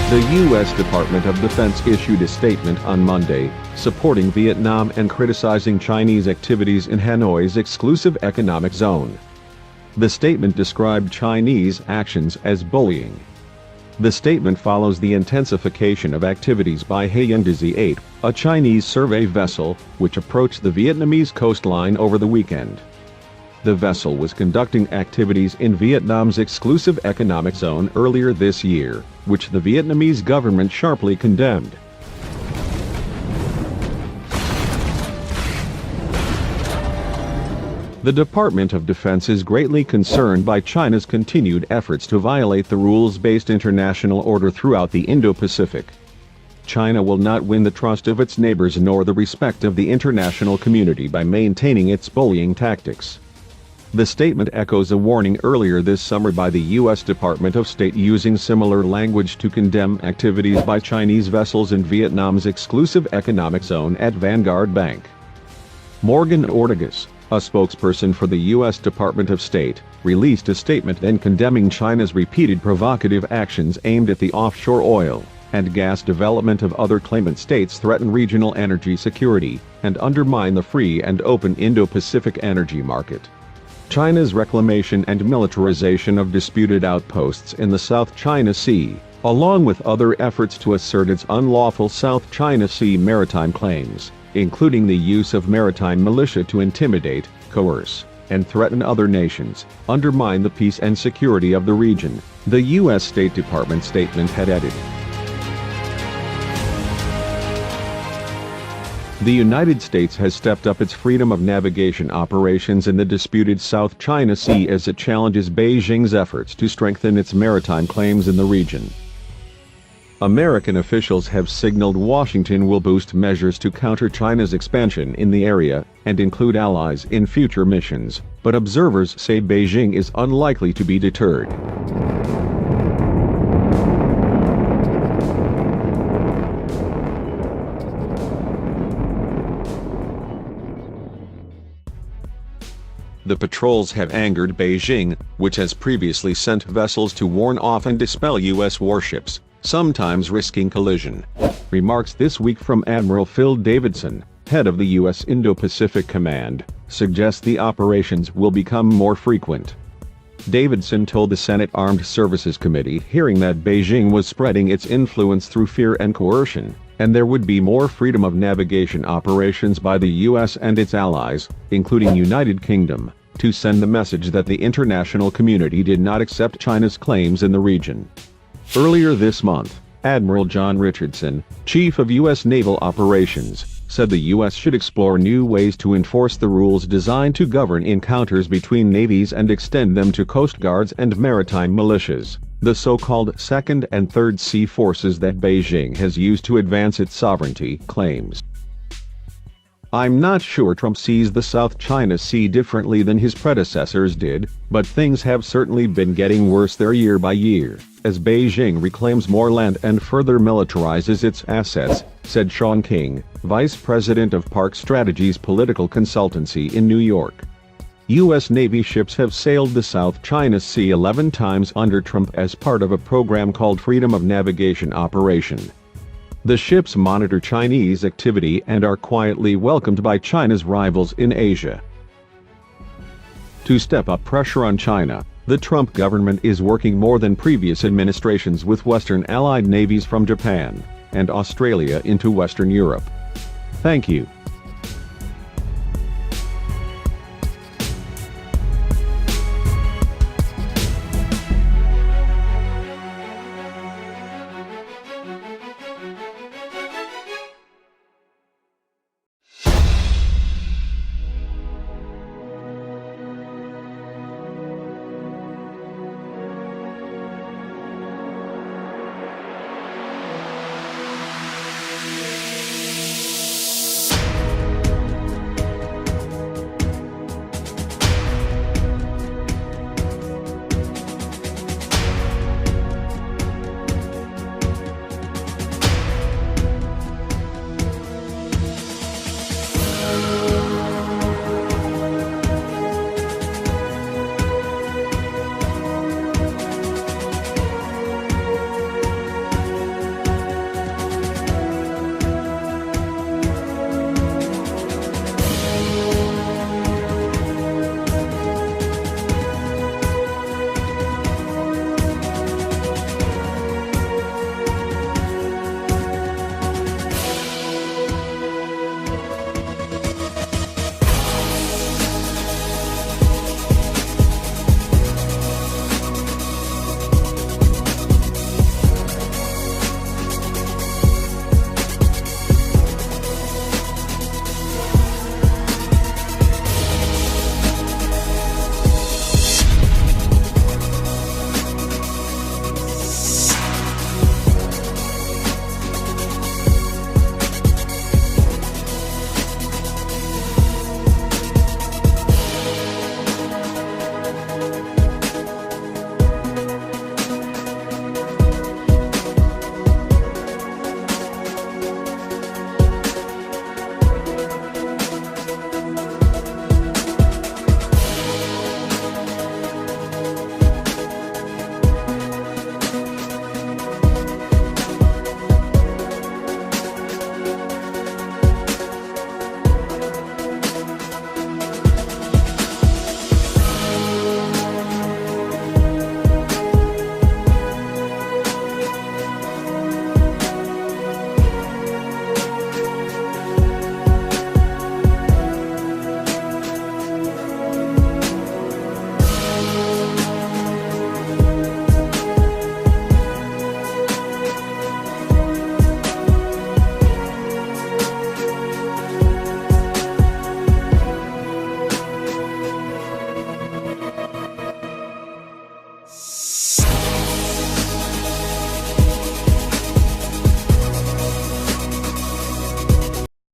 The U.S. Department of Defense issued a statement on Monday, supporting Vietnam and criticizing Chinese activities in Hanoi's exclusive economic zone. The statement described Chinese actions as bullying. The statement follows the intensification of activities by Hyundai 8, a Chinese survey vessel, which approached the Vietnamese coastline over the weekend. The vessel was conducting activities in Vietnam's exclusive economic zone earlier this year, which the Vietnamese government sharply condemned. The Department of Defense is greatly concerned by China's continued efforts to violate the rules-based international order throughout the Indo-Pacific. China will not win the trust of its neighbors nor the respect of the international community by maintaining its bullying tactics. The statement echoes a warning earlier this summer by the U.S. Department of State using similar language to condemn activities by Chinese vessels in Vietnam's exclusive economic zone at Vanguard Bank. Morgan Ortagus, a spokesperson for the U.S. Department of State, released a statement then condemning China's repeated provocative actions aimed at the offshore oil and gas development of other claimant states threaten regional energy security and undermine the free and open Indo-Pacific energy market. China's reclamation and militarization of disputed outposts in the South China Sea, along with other efforts to assert its unlawful South China Sea maritime claims, including the use of maritime militia to intimidate, coerce, and threaten other nations, undermine the peace and security of the region, the U.S. State Department statement had added. The United States has stepped up its freedom of navigation operations in the disputed South China Sea as it challenges Beijing's efforts to strengthen its maritime claims in the region. American officials have signaled Washington will boost measures to counter China's expansion in the area and include allies in future missions, but observers say Beijing is unlikely to be deterred. The patrols have angered Beijing, which has previously sent vessels to warn off and dispel U.S. warships, sometimes risking collision. Remarks this week from Admiral Phil Davidson, head of the U.S. Indo-Pacific Command, suggest the operations will become more frequent. Davidson told the Senate Armed Services Committee hearing that Beijing was spreading its influence through fear and coercion, and there would be more freedom of navigation operations by the U.S. and its allies, including United Kingdom, to send the message that the international community did not accept China's claims in the region. Earlier this month, Admiral John Richardson, chief of U.S. Naval Operations, said the U.S. should explore new ways to enforce the rules designed to govern encounters between navies and extend them to coast guards and maritime militias, the so-called Second and Third Sea forces that Beijing has used to advance its sovereignty claims. I'm not sure Trump sees the South China Sea differently than his predecessors did, but things have certainly been getting worse there year by year, as Beijing reclaims more land and further militarizes its assets, said Sean King, vice president of Park Strategies political consultancy in New York. U.S. Navy ships have sailed the South China Sea 11 times under Trump as part of a program called Freedom of Navigation Operation. The ships monitor Chinese activity and are quietly welcomed by China's rivals in Asia. To step up pressure on China, the Trump government is working more than previous administrations with Western allied navies from Japan and Australia into Western Europe. Thank you.